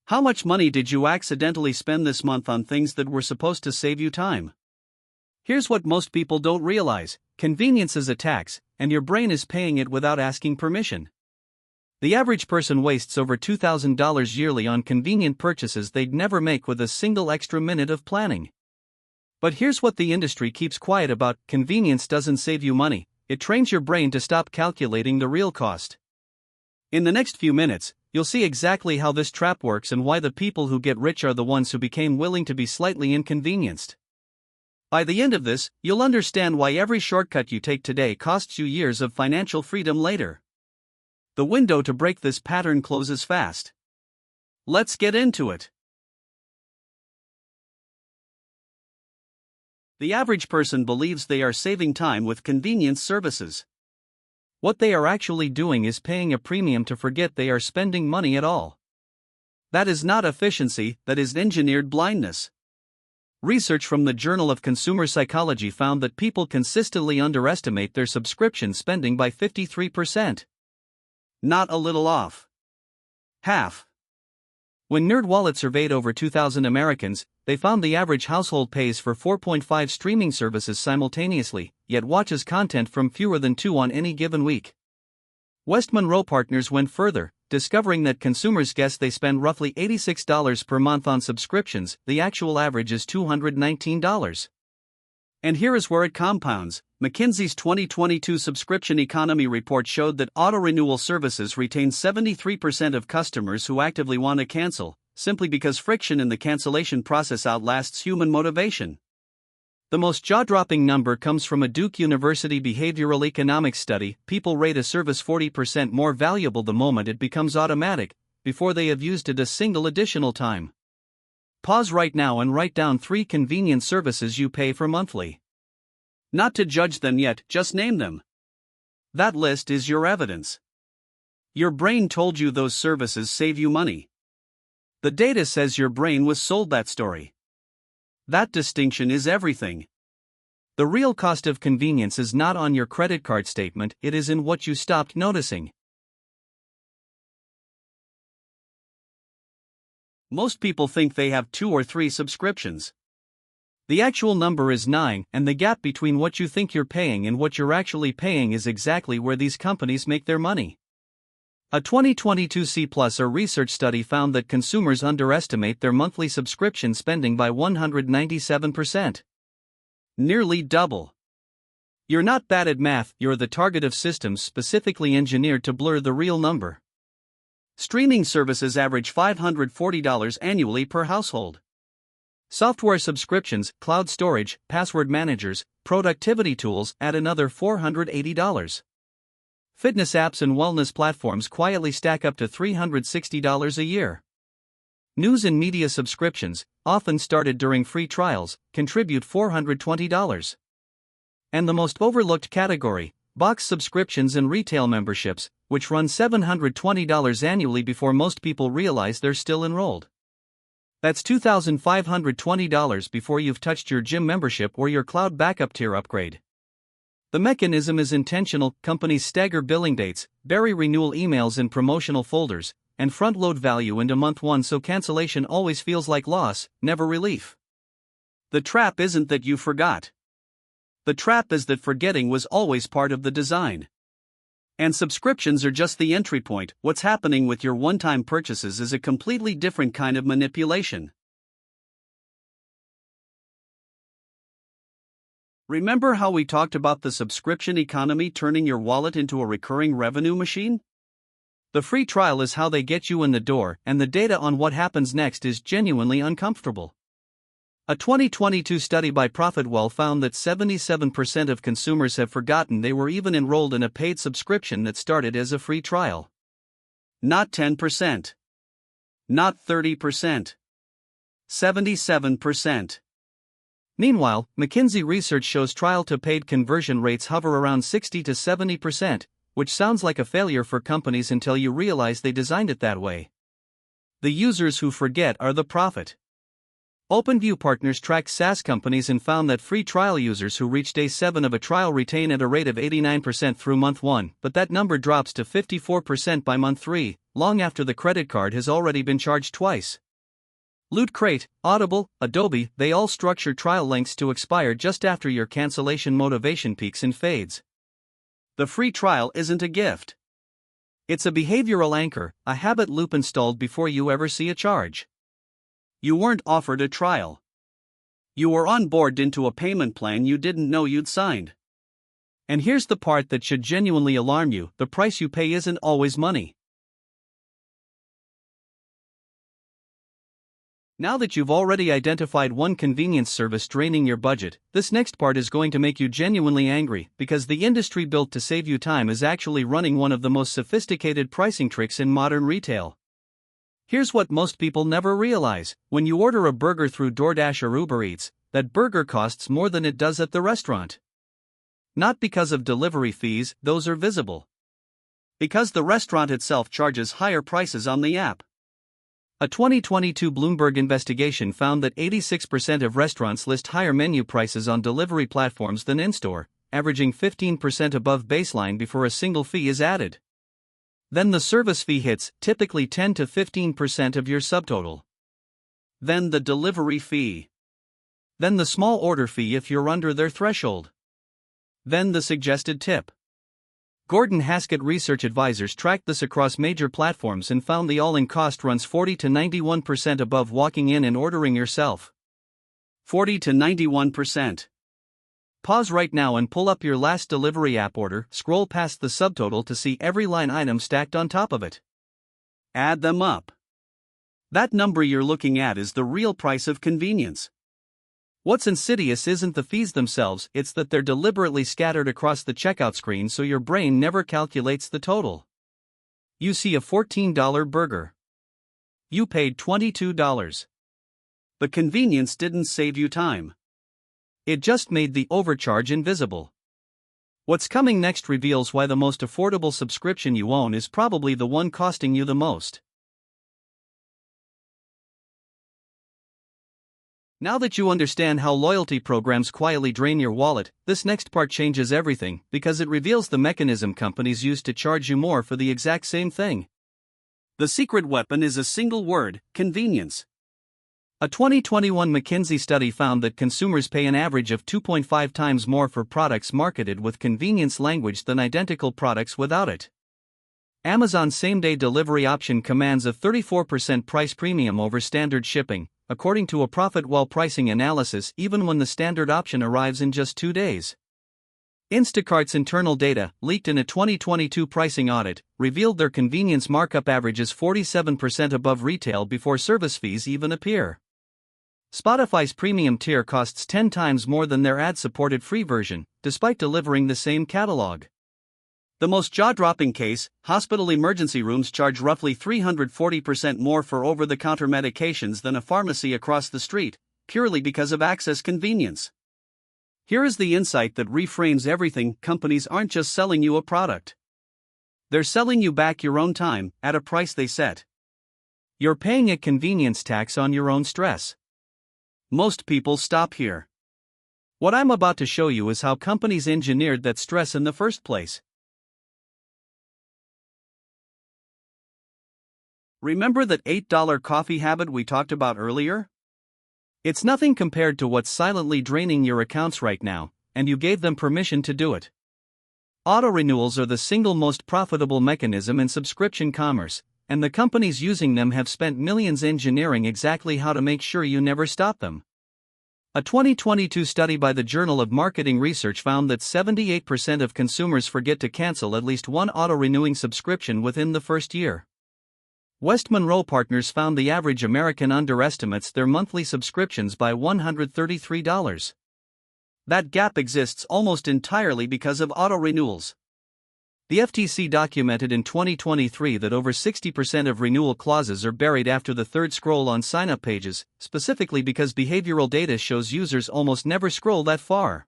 How much money did you accidentally spend this month on things that were supposed to save you time? Here's what most people don't realize: convenience is a tax, and your brain is paying it without asking permission. The average person wastes over $2,000 yearly on convenient purchases they'd never make with a single extra minute of planning. But here's what the industry keeps quiet about: convenience doesn't save you money, it trains your brain to stop calculating the real cost. In the next few minutes, you'll see exactly how this trap works and why the people who get rich are the ones who became willing to be slightly inconvenienced. By the end of this, you'll understand why every shortcut you take today costs you years of financial freedom later. The window to break this pattern closes fast. Let's get into it. The average person believes they are saving time with convenience services. What they are actually doing is paying a premium to forget they are spending money at all. That is not efficiency, that is engineered blindness. Research from the Journal of Consumer Psychology found that people consistently underestimate their subscription spending by 53%. Not a little off. Half. When NerdWallet surveyed over 2,000 Americans, they found the average household pays for 4.5 streaming services simultaneously, yet watches content from fewer than 2 on any given week. West Monroe Partners went further, discovering that consumers guess they spend roughly $86 per month on subscriptions. The actual average is $219. And here is where it compounds. McKinsey's 2022 subscription economy report showed that auto-renewal services retain 73% of customers who actively want to cancel, simply because friction in the cancellation process outlasts human motivation. The most jaw-dropping number comes from a Duke University behavioral economics study. People rate a service 40% more valuable the moment it becomes automatic, before they have used it a single additional time. Pause right now and write down 3 convenient services you pay for monthly. Not to judge them yet, just name them. That list is your evidence. Your brain told you those services save you money. The data says your brain was sold that story. That distinction is everything. The real cost of convenience is not on your credit card statement, it is in what you stopped noticing. Most people think they have 2 or 3 subscriptions. The actual number is 9, and the gap between what you think you're paying and what you're actually paying is exactly where these companies make their money. A 2022 C+R research study found that consumers underestimate their monthly subscription spending by 197%. Nearly double. You're not bad at math, you're the target of systems specifically engineered to blur the real number. Streaming services average $540 annually per household. Software subscriptions, cloud storage, password managers, productivity tools add another $480. Fitness apps and wellness platforms quietly stack up to $360 a year. News and media subscriptions, often started during free trials, contribute $420. And the most overlooked category, box subscriptions and retail memberships, which run $720 annually before most people realize they're still enrolled. That's $2,520 before you've touched your gym membership or your cloud backup tier upgrade. The mechanism is intentional. Companies stagger billing dates, bury renewal emails in promotional folders, and front-load value into month 1 so cancellation always feels like loss, never relief. The trap isn't that you forgot. The trap is that forgetting was always part of the design. And subscriptions are just the entry point. What's happening with your one-time purchases is a completely different kind of manipulation. Remember how we talked about the subscription economy turning your wallet into a recurring revenue machine? The free trial is how they get you in the door, and the data on what happens next is genuinely uncomfortable. A 2022 study by Profitwell found that 77% of consumers have forgotten they were even enrolled in a paid subscription that started as a free trial. Not 10%. Not 30%. 77%. Meanwhile, McKinsey research shows trial-to-paid conversion rates hover around 60 to 70%, which sounds like a failure for companies until you realize they designed it that way. The users who forget are the profit. OpenView Partners tracked SaaS companies and found that free trial users who reach day 7 of a trial retain at a rate of 89% through month 1, but that number drops to 54% by month 3, long after the credit card has already been charged twice. Loot Crate, Audible, Adobe, they all structure trial lengths to expire just after your cancellation motivation peaks and fades. The free trial isn't a gift. It's a behavioral anchor, a habit loop installed before you ever see a charge. You weren't offered a trial. You were onboarded into a payment plan you didn't know you'd signed. And here's the part that should genuinely alarm you: the price you pay isn't always money. Now that you've already identified one convenience service draining your budget, this next part is going to make you genuinely angry, because the industry built to save you time is actually running one of the most sophisticated pricing tricks in modern retail. Here's what most people never realize: when you order a burger through DoorDash or Uber Eats, that burger costs more than it does at the restaurant. Not because of delivery fees, those are visible. Because the restaurant itself charges higher prices on the app. A 2022 Bloomberg investigation found that 86% of restaurants list higher menu prices on delivery platforms than in-store, averaging 15% above baseline before a single fee is added. Then the service fee hits, typically 10 to 15% of your subtotal. Then the delivery fee. Then the small order fee if you're under their threshold. Then the suggested tip. Gordon Haskett Research Advisors tracked this across major platforms and found the all-in cost runs 40 to 91% above walking in and ordering yourself. 40 to 91%. Pause right now and pull up your last delivery app order, scroll past the subtotal to see every line item stacked on top of it. Add them up. That number you're looking at is the real price of convenience. What's insidious isn't the fees themselves, it's that they're deliberately scattered across the checkout screen so your brain never calculates the total. You see a $14 burger. You paid $22. The convenience didn't save you time. It just made the overcharge invisible. What's coming next reveals why the most affordable subscription you own is probably the one costing you the most. Now that you understand how loyalty programs quietly drain your wallet, this next part changes everything, because it reveals the mechanism companies use to charge you more for the exact same thing. The secret weapon is a single word: convenience. A 2021 McKinsey study found that consumers pay an average of 2.5 times more for products marketed with convenience language than identical products without it. Amazon's same-day delivery option commands a 34% price premium over standard shipping, according to a profit-well pricing analysis, even when the standard option arrives in just 2 days. Instacart's internal data, leaked in a 2022 pricing audit, revealed their convenience markup averages 47% above retail before service fees even appear. Spotify's premium tier costs 10 times more than their ad-supported free version, despite delivering the same catalog. The most jaw-dropping case: hospital emergency rooms charge roughly 340% more for over-the-counter medications than a pharmacy across the street, purely because of access convenience. Here is the insight that reframes everything: companies aren't just selling you a product. They're selling you back your own time, at a price they set. You're paying a convenience tax on your own stress. Most people stop here. What I'm about to show you is how companies engineered that stress in the first place. Remember that $8 coffee habit we talked about earlier? It's nothing compared to what's silently draining your accounts right now, and you gave them permission to do it. Auto-renewals are the single most profitable mechanism in subscription commerce, and the companies using them have spent millions engineering exactly how to make sure you never stop them. A 2022 study by the Journal of Marketing Research found that 78% of consumers forget to cancel at least one auto-renewing subscription within the first year. West Monroe Partners found the average American underestimates their monthly subscriptions by $133. That gap exists almost entirely because of auto-renewals. The FTC documented in 2023 that over 60% of renewal clauses are buried after the third scroll on sign-up pages, specifically because behavioral data shows users almost never scroll that far.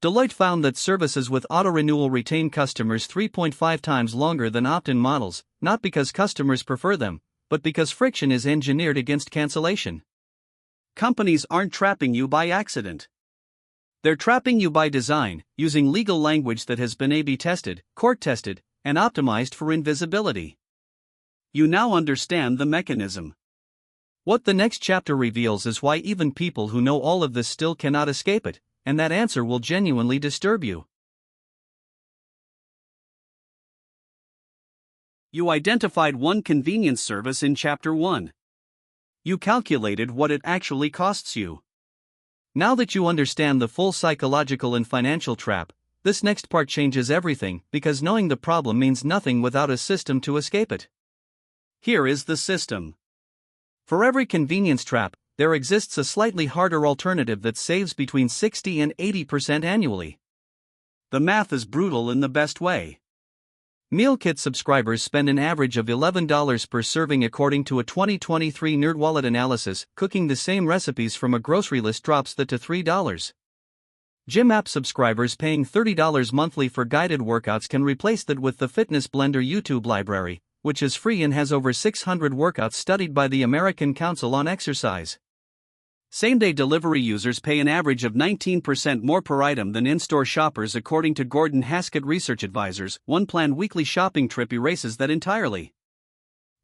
Deloitte found that services with auto-renewal retain customers 3.5 times longer than opt-in models, not because customers prefer them, but because friction is engineered against cancellation. Companies aren't trapping you by accident. They're trapping you by design, using legal language that has been A/B tested, court tested, and optimized for invisibility. You now understand the mechanism. What the next chapter reveals is why even people who know all of this still cannot escape it, and that answer will genuinely disturb you. You identified one convenience service in Chapter 1. You calculated what it actually costs you. Now that you understand the full psychological and financial trap, this next part changes everything, because knowing the problem means nothing without a system to escape it. Here is the system. For every convenience trap, there exists a slightly harder alternative that saves between 60 and 80% annually. The math is brutal in the best way. Meal kit subscribers spend an average of $11 per serving according to a 2023 NerdWallet analysis. Cooking the same recipes from a grocery list drops that to $3. Gym app subscribers paying $30 monthly for guided workouts can replace that with the Fitness Blender YouTube library, which is free and has over 600 workouts studied by the American Council on Exercise. Same-day delivery users pay an average of 19% more per item than in-store shoppers according to Gordon Haskett Research Advisors. One planned weekly shopping trip erases that entirely.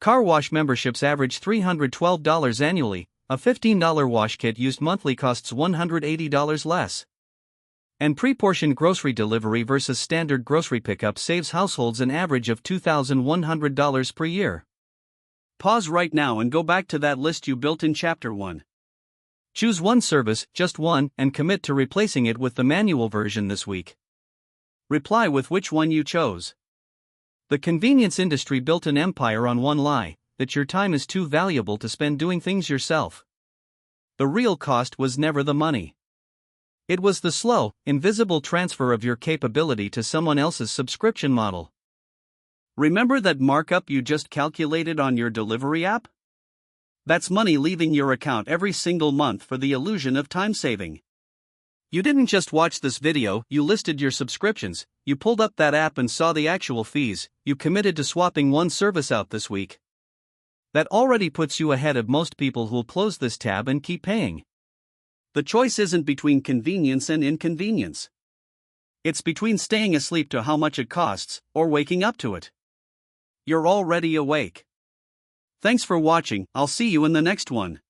Car wash memberships average $312 annually. A $15 wash kit used monthly costs $180 less. And pre-portioned grocery delivery versus standard grocery pickup saves households an average of $2,100 per year. Pause right now and go back to that list you built in Chapter 1. Choose one service, just one, and commit to replacing it with the manual version this week. Reply with which one you chose. The convenience industry built an empire on one lie, that your time is too valuable to spend doing things yourself. The real cost was never the money. It was the slow, invisible transfer of your capability to someone else's subscription model. Remember that markup you just calculated on your delivery app? That's money leaving your account every single month for the illusion of time saving. You didn't just watch this video, you listed your subscriptions, you pulled up that app and saw the actual fees, you committed to swapping one service out this week. That already puts you ahead of most people who'll close this tab and keep paying. The choice isn't between convenience and inconvenience. It's between staying asleep to how much it costs, or waking up to it. You're already awake. Thanks for watching, I'll see you in the next one.